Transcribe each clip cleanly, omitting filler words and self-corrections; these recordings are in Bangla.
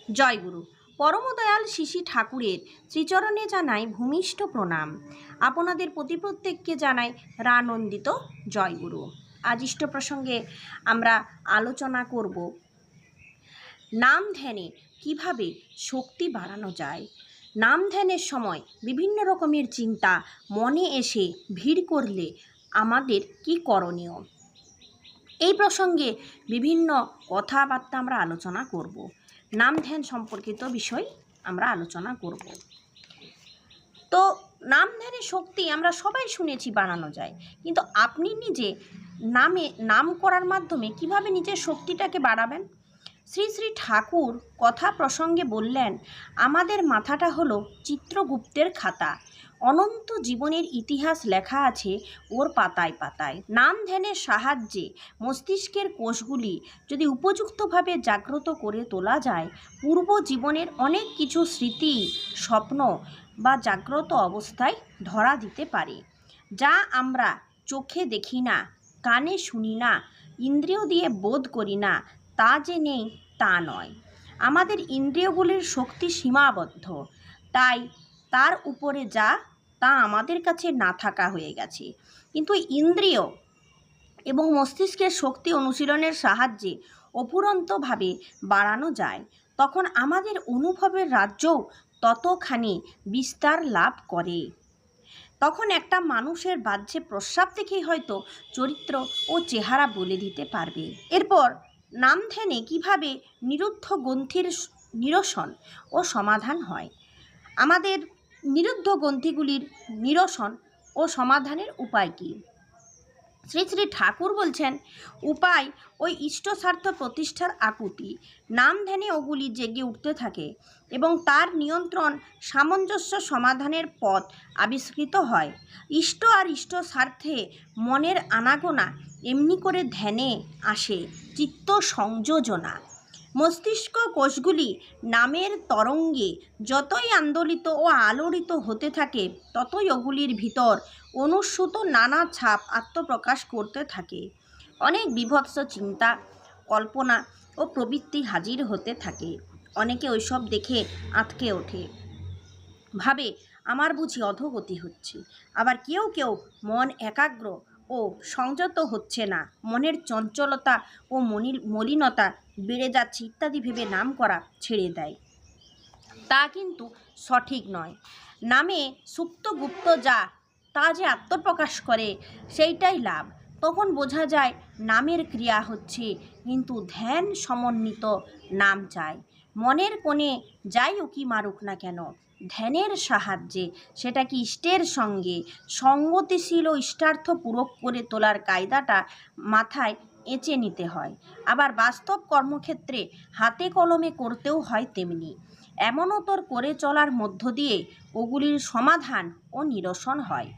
জয়গুরু। পরমদয়াল শিশি ঠাকুরের শ্রীচরণে জানাই ভূমিষ্ঠ প্রণাম। আপনাদের প্রতি প্রত্যেককে জানাই রানন্দিত জয়গুরু। আজ ইষ্ট প্রসঙ্গে আমরা আলোচনা করব নাম ধ্যানে কিভাবে শক্তি বাড়ানো যায়। নাম ধ্যানের সময় বিভিন্ন রকমের চিন্তা মনে এসে ভিড় করলে আমাদের কি করণীয়, এই প্রসঙ্গে বিভিন্ন কথাবার্তা আমরা আলোচনা করব। নাম ধ্যান সম্পর্কিত বিষয় আমরা আলোচনা করব। তো নাম ধ্যানের শক্তি আমরা সবাই শুনেছি বাড়ানো যায়, কিন্তু আপনি নিজে নাম করার মাধ্যমে কিভাবে নিজের শক্তিটাকে বাড়াবেন? শ্রী শ্রী ঠাকুর কথা প্রসঙ্গে বললেন, আমাদের মাথাটা হলো চিত্রগুপ্তের খাতা, অনন্ত জীবনের ইতিহাস লেখা আছে ওর পাতায় পাতায়। নাম ধ্যানের সাহায্যে মস্তিষ্কের কোষগুলি যদি উপযুক্তভাবে জাগ্রত করে তোলা যায়, পূর্ব জীবনের অনেক কিছু স্মৃতি, স্বপ্ন বা জাগ্রত অবস্থায় ধরা দিতে পারে, যা আমরা চোখে দেখি না, কানে শুনি না, ইন্দ্রিয় দিয়ে বোধ করি না। তা যে নেই তা নয়, আমাদের ইন্দ্রিয়গুলির শক্তি সীমাবদ্ধ, তাই তার উপরে যা তা আমাদের কাছে না থাকা হয়ে গেছে। কিন্তু ইন্দ্রিয় এবং মস্তিষ্কের শক্তি অনুশীলনের সাহায্যে অফুরন্তভাবে বাড়ানো যায়, তখন আমাদের অনুভবের রাজ্যও ততখানি বিস্তার লাভ করে। তখন একটা মানুষের বাহ্যে প্রস্রাব দেখেই হয়তো চরিত্র ও চেহারা বলে দিতে পারবে। এরপর নাম ধ্যানে কীভাবে নিরুদ্ধ গ্রন্থির নিরসন ও সমাধান হয়। আমাদের নিরুদ্ধ গ্রন্থিগুলির নিরসন ও সমাধানের উপায় কী? শ্রী শ্রী ঠাকুর বলছেন, উপায় ওই ইষ্টস্বার্থ প্রতিষ্ঠার আকুতি। নাম ধ্যানে ওগুলি জেগে উঠতে থাকে এবং তার নিয়ন্ত্রণ সামঞ্জস্য সমাধানের পথ আবিষ্কৃত হয়। ইষ্ট আর ইষ্ট স্বার্থে মনের আনাগোনা এমনি করে ধ্যানে আসে চিত্ত সংযোজনা। মস্তিষ্ক কোষগুলি নামের তরঙ্গে যতই আন্দোলিত ও আলোড়িত হতে থাকে, ততই ওগুলির ভিতর অনুস্যূত নানা ছাপ আত্মপ্রকাশ করতে থাকে। অনেক বিভৎস চিন্তা, কল্পনা ও প্রবৃত্তি হাজির হতে থাকে। অনেকে ওইসব দেখে আঁতকে ওঠে, ভাবে আমার বুঝি অধোগতি হচ্ছে। আবার কেউ কেউ মন একাগ্র ও সংযত হচ্ছে না, মনের চঞ্চলতা ও মলিনতা বেড়ে যাচ্ছে ইত্যাদি ভেবে নাম করা ছেড়ে দেয়। তা কিন্তু সঠিক নয়। নামে সুপ্ত গুপ্ত যা তা যে আত্মপ্রকাশ করে সেইটাই লাভ। তখন বোঝা যায় নামের ক্রিয়া হচ্ছে, কিন্তু ধ্যান সমন্বিত নাম চাই। মনের কোণে যাই উকি মারুক না কেন, ধ্যানের সাহায্যে সেটাকে ইষ্টের সঙ্গে সঙ্গতিশীল ও ইষ্টার্থ পূরক করে তোলার কায়দাটা মাথায় এঁচে নিতে হয়। আবার বাস্তব কর্মক্ষেত্রে হাতে কলমে করতেও হয় তেমনি। এমনতর করে চলার মধ্য দিয়ে ওগুলির সমাধান ও নিরসন হয়,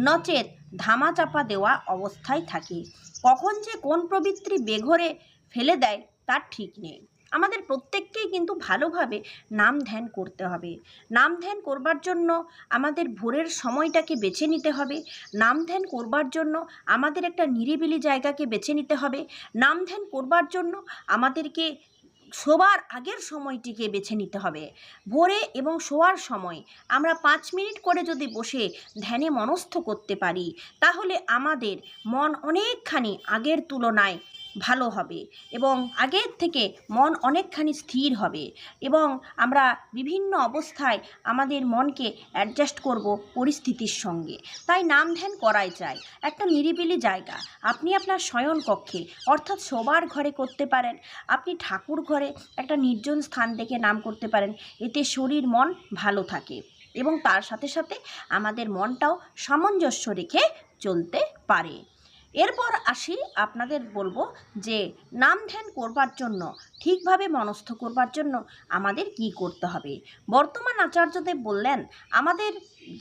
নচেত ধামাচাপা দেওয়া অবস্থায় থাকে। কখন যে কোন প্রবৃত্তি বেঘরে ফেলে দেয় তার ঠিক নেই। আমাদের প্রত্যেককেই কিন্তু ভালোভাবে নাম ধ্যান করতে হবে। নাম ধ্যান করবার জন্য আমাদের ভোরের সময়টাকে বেছে নিতে হবে। নাম ধ্যান করবার জন্য আমাদের একটা নিরিবিলি জায়গাকে বেছে নিতে হবে। নাম ধ্যান করবার জন্য আমাদেরকে শোবার আগের সময়টিকে বেছে নিতে হবে। ভোরে এবং শোয়ার সময় আমরা 5 মিনিট করে যদি বসে ধ্যানে মনস্থ করতে পারি, তাহলে আমাদের মন অনেকখানি আগের তুলনায় ভালো হবে এবং আগের থেকে মন অনেকখানি স্থির হবে এবং আমরা বিভিন্ন অবস্থায় আমাদের মনকে অ্যাডজাস্ট করব পরিস্থিতির সঙ্গে। তাই নাম ধ্যান করাই চাই। একটা নিরিবিলি জায়গা আপনি আপনার শয়ন কক্ষে অর্থাৎ শোবার ঘরে করতে পারেন, আপনি ঠাকুর ঘরে একটা নির্জন স্থান দেখে নাম করতে পারেন। এতে শরীর মন ভালো থাকে এবং তার সাথে সাথে আমাদের মনটাও সামঞ্জস্য রেখে চলতে পারে। এরপর আসি, আপনাদের বলবো যে নাম ধ্যান করবার জন্য, ঠিকভাবে মনস্থ করবার জন্য আমাদের কি করতে হবে। বর্তমান আচার্যদেব বললেন, আমাদের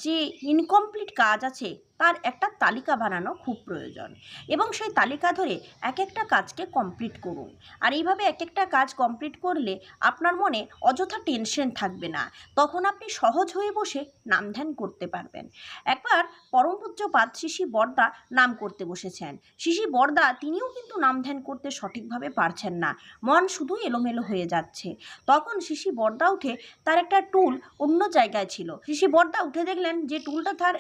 যে ইনকমপ্লিট কাজ আছে তার একটা তালিকা বানানো খুব প্রয়োজন এবং সেই তালিকা ধরে এক একটা কাজকে কমপ্লিট করুন। আর এইভাবে এক একটা কাজ কমপ্লিট করলে আপনার মনে অযথা টেনশন থাকবে না, তখন আপনি সহজ হয়ে বসে নাম ধ্যান করতে পারবেন। একবার পরম পূজ্যপাদ শিশি বরদা নাম করতে বসেছেন। শিশি বরদা তিনিও কিন্তু নাম ধ্যান করতে সঠিকভাবে পারছেন না, মন শুধু শুধু এলোমেলো হয়ে যাচ্ছে। তখন শিশি বড়দা উঠে তার একটা টুল অন্য জায়গায় ছিল। শিশি বড়দা উঠে দেখলেন যে টুলটা তার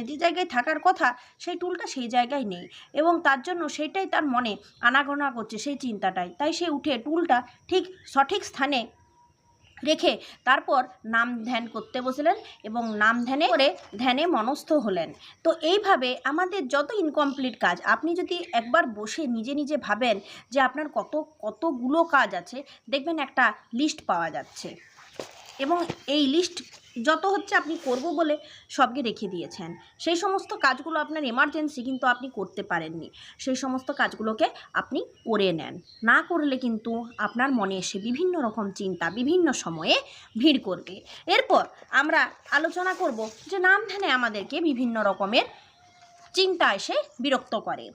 যে জায়গায় থাকার কথা সেই টুলটা সেই জায়গায় নেই, এবং তার জন্য সেইটাই তার মনে আনাগোনা করছে, সেই চিন্তাটাই। তাই সে উঠে টুলটা ঠিক সঠিক স্থানে রেখে তারপর নাম ধ্যান করতে বসলেন এবং নাম ধ্যানে মনস্থ হলেন। তো এইভাবে আমাদের যত ইনকমপ্লিট কাজ, আপনি যদি একবার বসে নিজে নিজে ভাবেন যে আপনার কতগুলো কাজ আছে, দেখবেন একটা লিস্ট পাওয়া যাচ্ছে, এবং এই লিস্ট যত হচ্ছে আপনি করব বলে সবকে রেখে দিয়েছেন। সেই সমস্ত কাজগুলো আপনার এমার্জেন্সি, কিন্তু আপনি করতে পারেননি। সেই সমস্ত কাজগুলোকে আপনি করে নেন। না করলে কিন্তু আপনার মনে এসে বিভিন্ন রকম চিন্তা বিভিন্ন সময়ে ভিড় করবে। এরপর আমরা আলোচনা করব যে নাম ধ্যানে আমাদেরকে বিভিন্ন রকমের চিন্তা এসে বিরক্ত করে।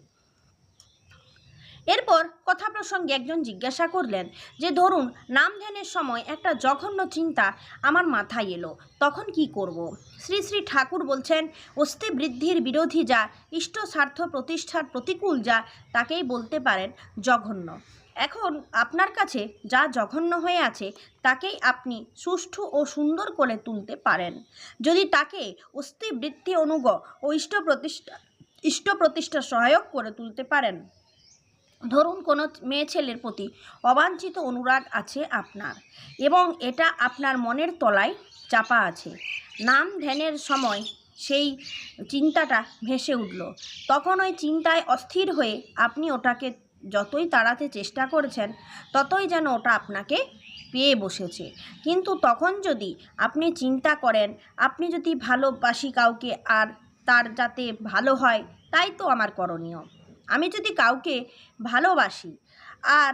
এরপর কথা প্রসঙ্গে একজন জিজ্ঞাসা করলেন যে ধরুন নাম ধ্যানের সময় একটা জঘন্য চিন্তা আমার মাথায় এলো, তখন কি করব? শ্রী শ্রী ঠাকুর বলছেন, অস্তি বৃদ্ধির বিরোধী যা, ইষ্ট স্বার্থ প্রতিষ্ঠার প্রতিকূল যা, তাকেই বলতে পারেন জঘন্য। এখন আপনার কাছে যা জঘন্য হয়ে আছে তাকেই আপনি সুষ্ঠু ও সুন্দর করে তুলতে পারেন, যদি তাকে অস্তি বৃদ্ধি অনুগ ও ইষ্ট প্রতিষ্ঠা সহায়ক করে তুলতে পারেন। ধরুন কোনো মেয়ে ছেলের প্রতি অবাঞ্ছিত অনুরাগ আছে আপনার, এবং এটা আপনার মনের তলায় চাপা আছে। নাম ধ্যানের সময় সেই চিন্তাটা ভেসে উঠল, তখন ওই চিন্তায় অস্থির হয়ে আপনি ওটাকে যতই তাড়াতে চেষ্টা করেছেন ততই যেন ওটা আপনাকে পেয়ে বসেছে। কিন্তু তখন যদি আপনি চিন্তা করেন, আপনি যদি ভালোবাসি কাউকে আর তার যাতে ভালো হয় তাই তো আমার করণীয়, আমি যদি কাউকে ভালোবাসি আর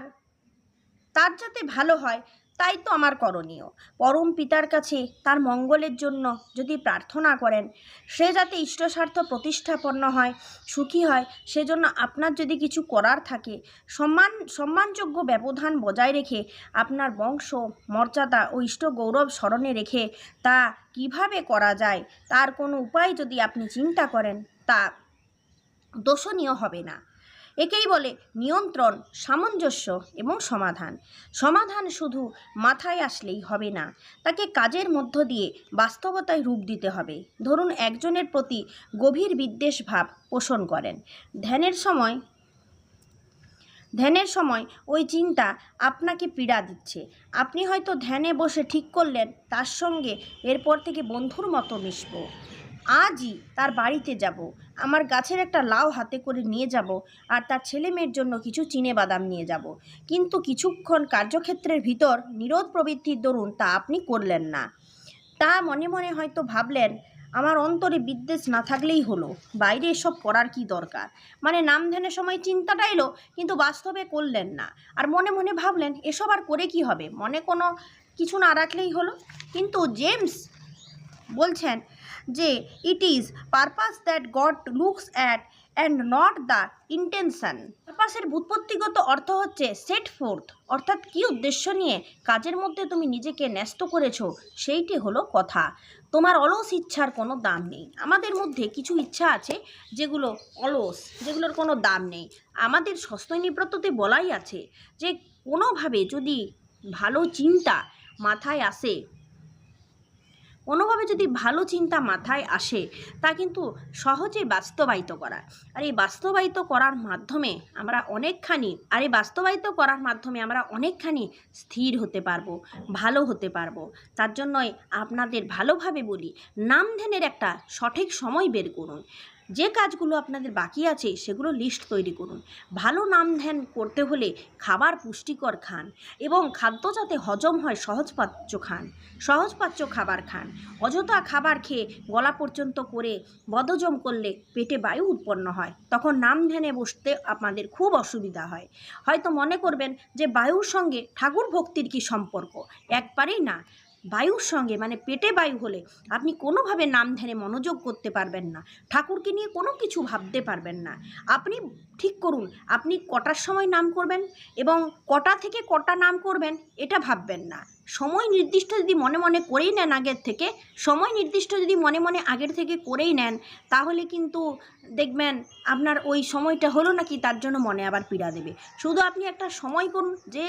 তার যাতে ভালো হয় তাই তো আমার করণীয়, পরম পিতার কাছে তার মঙ্গলের জন্য যদি প্রার্থনা করেন, সে যাতে ইষ্টস্বার্থ প্রতিষ্ঠাপন্ন হয়, সুখী হয়, সেজন্য আপনার যদি কিছু করার থাকে, সম্মানযোগ্য ব্যবধান বজায় রেখে আপনার বংশ মর্যাদা ও ইষ্ট গৌরব স্মরণে রেখে তা কিভাবে করা যায় তার কোনো উপায় যদি আপনি চিন্তা করেন, তা দোষণীয় হবে না। একেই বলে নিয়ন্ত্রণ, সামঞ্জস্য এবং সমাধান। সমাধান শুধু মাথায় আসলেই হবে না, তাকে কাজের মধ্য দিয়ে বাস্তবতায় রূপ দিতে হবে। ধরুন একজনের প্রতি গভীর বিদ্বেষ ভাব পোষণ করেন, ধ্যানের সময় ওই চিন্তা আপনাকে পীড়া দিচ্ছে। আপনি হয়তো ধ্যানে বসে ঠিক করলেন তার সঙ্গে এরপর থেকে বন্ধুর মতো মিশব, আজই তার বাড়িতে যাব, আমার গাছের একটা লাউ হাতে করে নিয়ে যাব, আর তার ছেলে মেয়ের জন্য কিছু চিনেবাদাম নিয়ে যাব। কিন্তু কিছুক্ষণ কার্যক্ষেত্রের ভিতর নিরোধ প্রবৃত্তির দরুন তা আপনি করলেন না। তা মনে মনে হয়তো ভাবলেন, আমার অন্তরে বিদ্বেষ না থাকলেই হলো, বাইরে এসব করার কি দরকার। মানে নাম ধ্যানের সময় চিন্তাটা এলো কিন্তু বাস্তবে করলেন না, আর মনে মনে ভাবলেন এসব আর করে কি হবে, মনে কোনো কিছু না রাখলেই হলো। কিন্তু জেমস বলছেন যে it is purpose that God looks at and not the intention. পারপাসের ব্যুৎপত্তিগত অর্থ হচ্ছে সেট ফোর্থ, অর্থাৎ কী উদ্দেশ্য নিয়ে কাজের মধ্যে তুমি নিজেকে ন্যস্ত করেছো সেইটি হলো কথা। তোমার অলস ইচ্ছার কোনো দাম নেই। আমাদের মধ্যে কিছু ইচ্ছা আছে যেগুলো অলস, যেগুলোর কোনো দাম নেই। আমাদের সস্তনিব্রততে বলাই আছে যে কোনোভাবে যদি ভালো চিন্তা মাথায় আসে, তা কিন্তু সহজে বাস্তবায়িত করা। আর এই বাস্তবায়িত করার মাধ্যমে আমরা অনেকখানি স্থির হতে পারবো, ভালো হতে পারবো। তার জন্যই আপনাদের ভালোভাবে বলি, নাম ধ্যানের একটা সঠিক সময় বের করুন। যে কাজগুলো আপনাদের বাকি আছে সেগুলো লিস্ট তৈরি করুন। ভালো নাম ধ্যান করতে হলে খাবার পুষ্টিকর খান, এবং খাদ্য যাতে হজম হয় সহজপাচ্য খাবার খান। অযথা খাবার খেয়ে গলা পর্যন্ত করে বদহজম করলে পেটে বায়ু উৎপন্ন হয়, তখন নাম ধ্যানে বসতে আপনাদের খুব অসুবিধা হয়। হয়তো মনে করবেন যে বায়ুর সঙ্গে ঠাকুর ভক্তির কী সম্পর্ক, একবারেই না। বায়ুর সঙ্গে মানে পেটে বায়ু হলে আপনি কোনোভাবে নাম ধ্যানে মনোযোগ করতে পারবেন না, ঠাকুরকে নিয়ে কোনো কিছু ভাবতে পারবেন না। আপনি ঠিক করুন আপনি কটার সময় নাম করবেন এবং কটা থেকে কটা নাম করবেন, এটা ভাববেন না। সময় নির্দিষ্ট যদি মনে মনে করেই নেন আগের থেকে, সময় নির্দিষ্ট যদি মনে মনে আগের থেকে করেই নেন, তাহলে কিন্তু দেখবেন আপনার ওই সময়টা হলো নাকি তার জন্য মনে আবার পীড়া দেবে। শুধু আপনি একটা সময় করুন, যে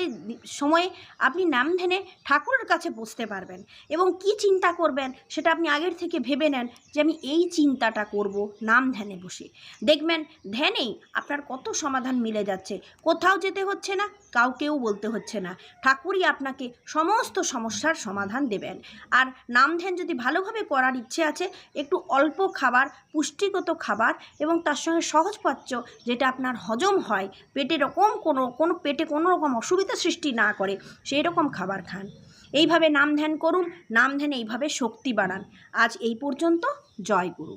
সময়ে আপনি নাম ধ্যানে ঠাকুরের কাছে বসতে পারবেন এবং কি চিন্তা করবেন সেটা আপনি আগের থেকে ভেবে নেন যে আমি এই চিন্তাটা করব নাম ধ্যানে বসে। দেখবেন ধ্যানেই আপনার কত সমাধান মিলে যাচ্ছে, কোথাও যেতে হচ্ছে না, কাউকেও বলতে হচ্ছে না, ঠাকুরই আপনাকে সমস্ত সমস্যার সমাধান দেবেন। আর নাম ধ্যান যদি ভালোভাবে করার ইচ্ছে আছে, একটু অল্প খাবার, পুষ্টিগত খাবার এবং তার সঙ্গে সহজপাচ্য, যেটা আপনার হজম হয়, পেটে পেটে কোনো রকম অসুবিধা সৃষ্টি না করে সেই রকম খাবার খান। এইভাবে নাম ধ্যান করুন, নাম ধ্যানে এইভাবে শক্তি বাড়ান। আজ এই পর্যন্ত। জয় গুরু।